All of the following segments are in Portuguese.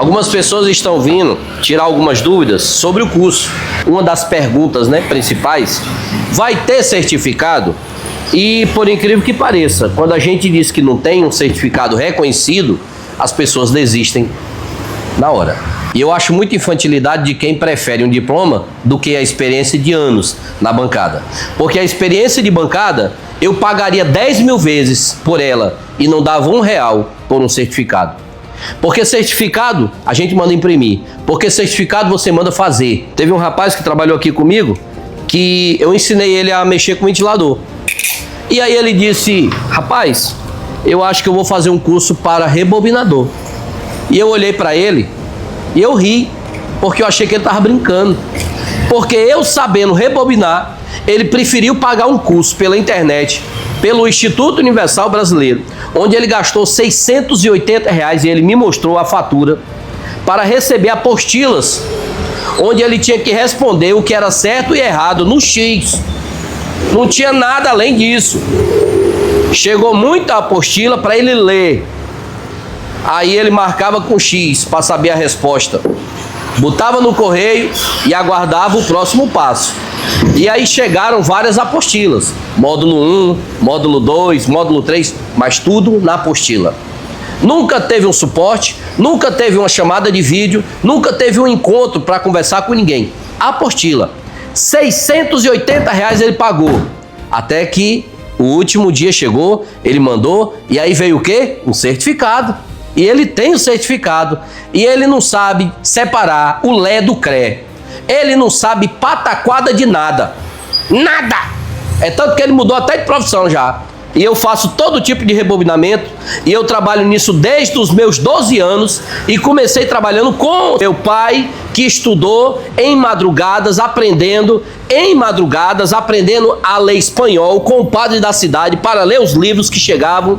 Algumas pessoas estão vindo tirar algumas dúvidas sobre o curso. Uma das perguntas, principais, vai ter certificado? E por incrível que pareça, quando a gente diz que não tem um certificado reconhecido, as pessoas desistem na hora. E eu acho muita infantilidade de quem prefere um diploma do que a experiência de anos na bancada. Porque a experiência de bancada, eu pagaria 10 mil vezes por ela e não dava R$1 por um certificado. Porque certificado a gente manda imprimir, porque certificado você manda fazer. Teve um rapaz que trabalhou aqui comigo, que eu ensinei ele a mexer com ventilador. E aí ele disse: rapaz, eu acho que eu vou fazer um curso para rebobinador. E eu olhei para ele e eu ri, porque eu achei que ele estava brincando. Porque eu, sabendo rebobinar, ele preferiu pagar um curso pela internet, pelo Instituto Universal Brasileiro, onde ele gastou R$680 e ele me mostrou a fatura, para receber apostilas, onde ele tinha que responder o que era certo e errado no X. Não tinha nada além disso. Chegou muita apostila para ele ler. Aí ele marcava com X para saber a resposta. Botava no correio e aguardava o próximo passo. E aí chegaram várias apostilas. Módulo 1, módulo 2, módulo 3, mas tudo na apostila. Nunca teve um suporte, nunca teve uma chamada de vídeo, nunca teve um encontro para conversar com ninguém. Apostila. R$680 ele pagou. Até que o último dia chegou, ele mandou, e aí veio o quê? Um certificado. E ele tem o certificado. E ele não sabe separar o Lé do Cré. Ele não sabe pataquada de nada. Nada! É tanto que ele mudou até de profissão já. E eu faço todo tipo de rebobinamento. E eu trabalho nisso desde os meus 12 anos. E comecei trabalhando com meu pai, que estudou em madrugadas, aprendendo a ler espanhol com o padre da cidade para ler os livros que chegavam,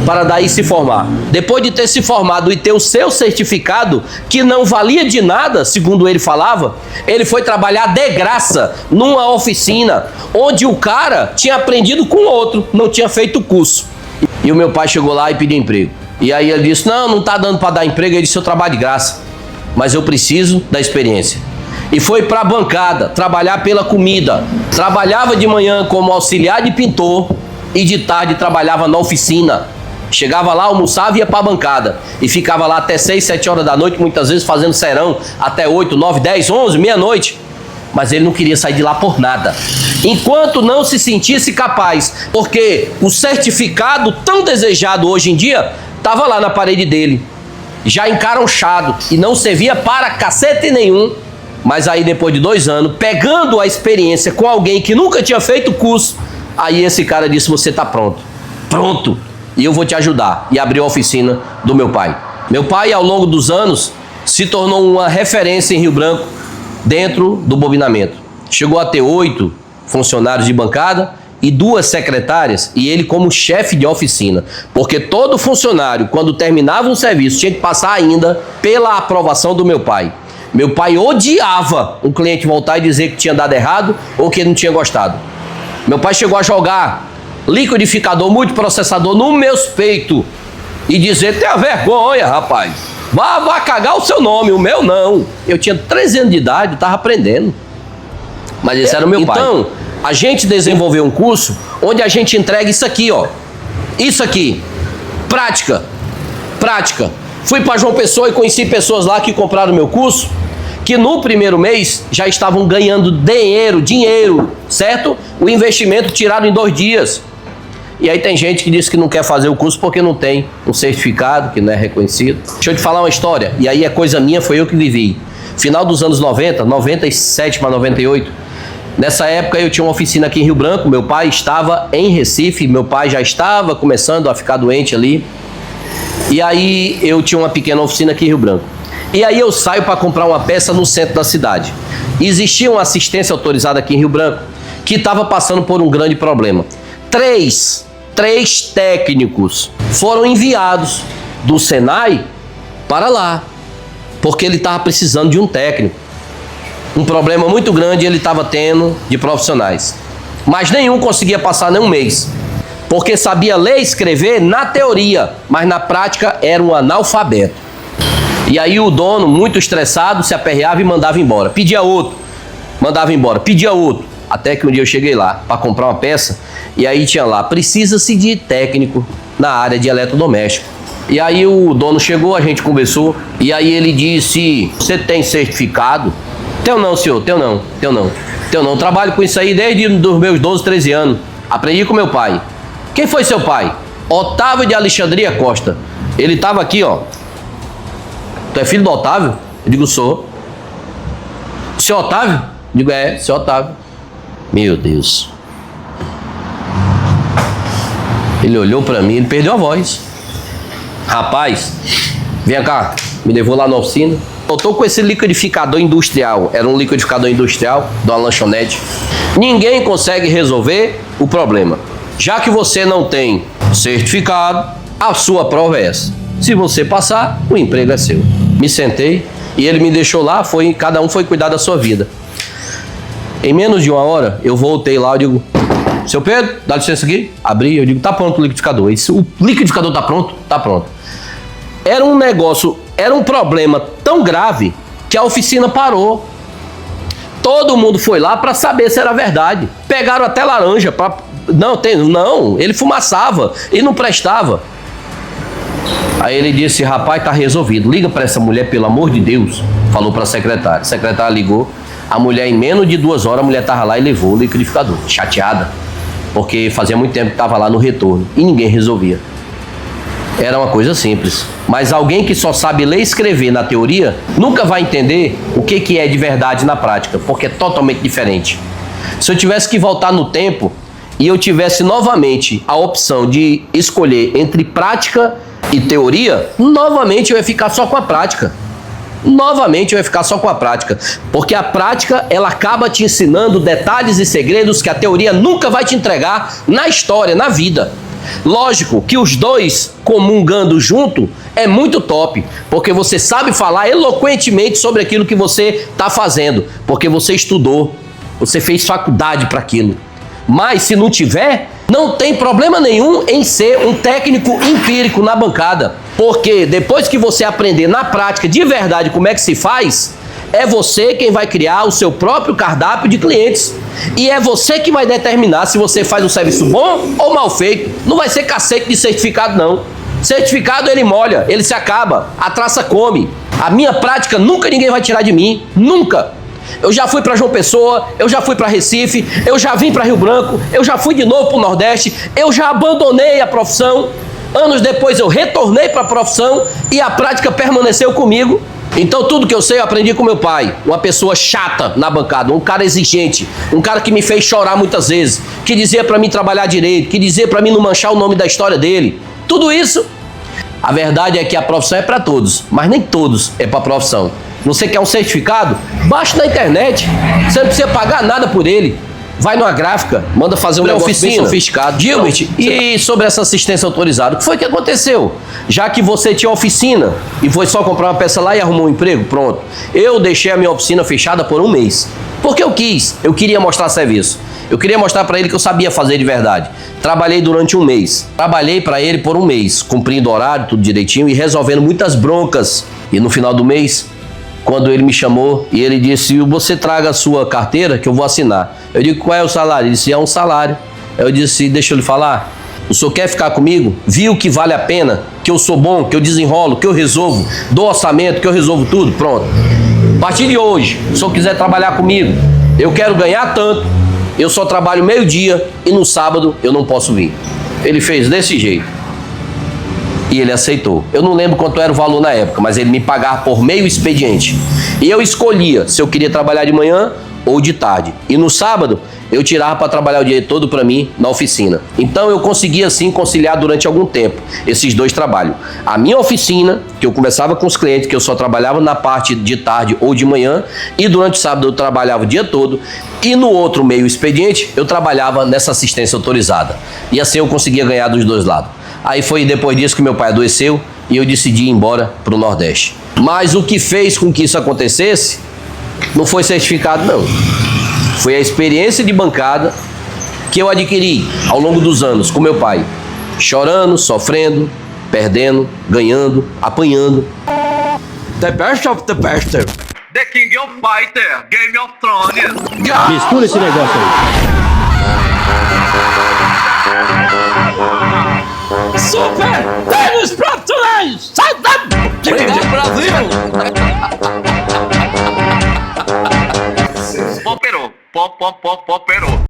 para daí se formar. Depois de ter se formado e ter o seu certificado, que não valia de nada, segundo ele falava, ele foi trabalhar de graça numa oficina, onde o cara tinha aprendido com outro, não tinha feito o curso. E o meu pai chegou lá e pediu emprego. E aí ele disse: não tá dando para dar emprego. Ele disse: eu trabalho de graça, mas eu preciso da experiência. E foi para a bancada, trabalhar pela comida. Trabalhava de manhã como auxiliar de pintor e de tarde trabalhava na oficina. Chegava lá, almoçava e ia para a bancada. E ficava lá até 6, 7 horas da noite, muitas vezes fazendo serão, até 8, 9, 10, 11, meia-noite. Mas ele não queria sair de lá por nada, enquanto não se sentisse capaz. Porque o certificado tão desejado hoje em dia estava lá na parede dele, já encaronchado, e não servia para cacete nenhum. Mas aí depois de 2 anos, pegando a experiência com alguém que nunca tinha feito curso, aí esse cara disse: você está pronto. Pronto. E eu vou te ajudar. E abriu a oficina do meu pai. Meu pai, ao longo dos anos, se tornou uma referência em Rio Branco dentro do bobinamento. Chegou a ter 8 funcionários de bancada e 2 secretárias, e ele como chefe de oficina. Porque todo funcionário, quando terminava um serviço, tinha que passar ainda pela aprovação do meu pai. Meu pai odiava um cliente voltar e dizer que tinha dado errado ou que ele não tinha gostado. Meu pai chegou a jogar liquidificador multiprocessador nos meus peitos e dizer: tenha vergonha, rapaz, vá cagar o seu nome, o meu não. Eu tinha 13 anos de idade, estava aprendendo. Mas esse era o meu pai. Então, a gente desenvolveu um curso onde a gente entrega isso aqui, ó. Isso aqui. Prática. Fui para João Pessoa e conheci pessoas lá que compraram meu curso, que no primeiro mês já estavam ganhando dinheiro, certo? O investimento tirado em 2 dias. E aí tem gente que diz que não quer fazer o curso porque não tem um certificado, que não é reconhecido. Deixa eu te falar uma história, e aí é coisa minha, foi eu que vivi. Final dos anos 90, 97 para 98, nessa época eu tinha uma oficina aqui em Rio Branco. Meu pai estava em Recife, meu pai já estava começando a ficar doente ali. E aí eu tinha uma pequena oficina aqui em Rio Branco. E aí eu saio para comprar uma peça no centro da cidade. Existia uma assistência autorizada aqui em Rio Branco que estava passando por um grande problema. Três técnicos foram enviados do Senai para lá, porque ele estava precisando de um técnico. Um problema muito grande ele estava tendo de profissionais. Mas nenhum conseguia passar nem um mês, porque sabia ler e escrever na teoria, mas na prática era um analfabeto. E aí o dono, muito estressado, se aperreava e mandava embora. Pedia outro, mandava embora, pedia outro. Até que um dia eu cheguei lá para comprar uma peça e aí tinha lá, precisa-se de técnico na área de eletrodoméstico. E aí o dono chegou, a gente conversou e aí ele disse, você tem certificado? Tenho não, senhor, tenho não. Trabalho com isso aí desde os meus 12, 13 anos. Aprendi com meu pai. Quem foi seu pai? Otávio de Alexandria Costa. Ele tava aqui, ó. Tu é filho do Otávio? Eu digo, sou. Seu Otávio? Eu digo, é, seu Otávio. Meu Deus. Ele olhou pra mim, ele perdeu a voz. Rapaz, vem cá, me levou lá na oficina. Eu tô com esse liquidificador industrial. Era um liquidificador industrial de uma lanchonete. Ninguém consegue resolver o problema. Já que você não tem certificado, a sua prova é essa. Se você passar, o emprego é seu. Me sentei e ele me deixou lá, cada um foi cuidar da sua vida. Em menos de uma hora, eu voltei lá, eu digo, seu Pedro, dá licença aqui. Abri, eu digo, tá pronto o liquidificador. O liquidificador tá pronto? Tá pronto. Era um problema tão grave que a oficina parou. Todo mundo foi lá para saber se era verdade. Pegaram até laranja para não, ele fumaçava e não prestava. Aí ele disse, rapaz, tá resolvido. Liga para essa mulher, pelo amor de Deus. Falou para a secretária. A secretária ligou. A mulher, em menos de 2 horas, a mulher tava lá e levou o liquidificador. Chateada, porque fazia muito tempo que tava lá no retorno e ninguém resolvia. Era uma coisa simples. Mas alguém que só sabe ler e escrever na teoria nunca vai entender o que é de verdade na prática, porque é totalmente diferente. Se eu tivesse que voltar no tempo e eu tivesse novamente a opção de escolher entre prática e teoria, novamente eu ia ficar só com a prática. Porque a prática, ela acaba te ensinando detalhes e segredos que a teoria nunca vai te entregar na história, na vida. Lógico que os dois comungando junto é muito top, porque você sabe falar eloquentemente sobre aquilo que você está fazendo, porque você estudou, você fez faculdade para aquilo. Mas se não tiver, não tem problema nenhum em ser um técnico empírico na bancada, porque depois que você aprender na prática de verdade como é que se faz, é você quem vai criar o seu próprio cardápio de clientes. E é você que vai determinar se você faz um serviço bom ou mal feito. Não vai ser cacete de certificado, não. Certificado ele molha, ele se acaba, a traça come. A minha prática nunca ninguém vai tirar de mim, nunca. Eu já fui para João Pessoa, eu já fui para Recife, eu já vim para Rio Branco, eu já fui de novo para o Nordeste, eu já abandonei a profissão. Anos depois eu retornei para a profissão e a prática permaneceu comigo. Então tudo que eu sei eu aprendi com meu pai, uma pessoa chata na bancada, um cara exigente, um cara que me fez chorar muitas vezes, que dizia para mim trabalhar direito, que dizia para mim não manchar o nome da história dele. Tudo isso, a verdade é que a profissão é para todos, mas nem todos é para a profissão. Você quer um certificado? Baixa na internet, você não precisa pagar nada por ele. Vai numa gráfica, manda fazer um negócio bem sofisticado. Gilbert, e sobre essa assistência autorizada, o que foi que aconteceu? Já que você tinha oficina e foi só comprar uma peça lá e arrumou um emprego, pronto. Eu deixei a minha oficina fechada por 1 mês. Porque eu queria mostrar serviço. Eu queria mostrar para ele que eu sabia fazer de verdade. Trabalhei durante 1 mês. Trabalhei para ele por 1 mês, cumprindo horário, tudo direitinho e resolvendo muitas broncas. E no final do mês, quando ele me chamou e ele disse, você traga a sua carteira que eu vou assinar. Eu digo, qual é o salário? Ele disse, é um salário. Eu disse, deixa eu lhe falar, o senhor quer ficar comigo? Viu que vale a pena, que eu sou bom, que eu desenrolo, que eu resolvo, dou orçamento, que eu resolvo tudo? Pronto. A partir de hoje, se o senhor quiser trabalhar comigo, eu quero ganhar tanto, eu só trabalho meio-dia e no sábado eu não posso vir. Ele fez desse jeito. E ele aceitou. Eu não lembro quanto era o valor na época, mas ele me pagava por meio expediente. E eu escolhia se eu queria trabalhar de manhã ou de tarde. E no sábado, eu tirava para trabalhar o dia todo para mim na oficina. Então eu conseguia assim conciliar durante algum tempo esses dois trabalhos. A minha oficina, que eu conversava com os clientes, que eu só trabalhava na parte de tarde ou de manhã, e durante o sábado eu trabalhava o dia todo. E no outro meio expediente, eu trabalhava nessa assistência autorizada. E assim eu conseguia ganhar dos dois lados. Aí foi depois disso que meu pai adoeceu e eu decidi ir embora para o Nordeste. Mas o que fez com que isso acontecesse não foi certificado, não. Foi a experiência de bancada que eu adquiri ao longo dos anos com meu pai. Chorando, sofrendo, perdendo, ganhando, apanhando. The best of the best. The King of Fighter, Game of Thrones. Mistura esse negócio aí. Super Tênis Profissionais! Sai da... Obrigado, Brasil! Popero, pop, pop, pop, popero.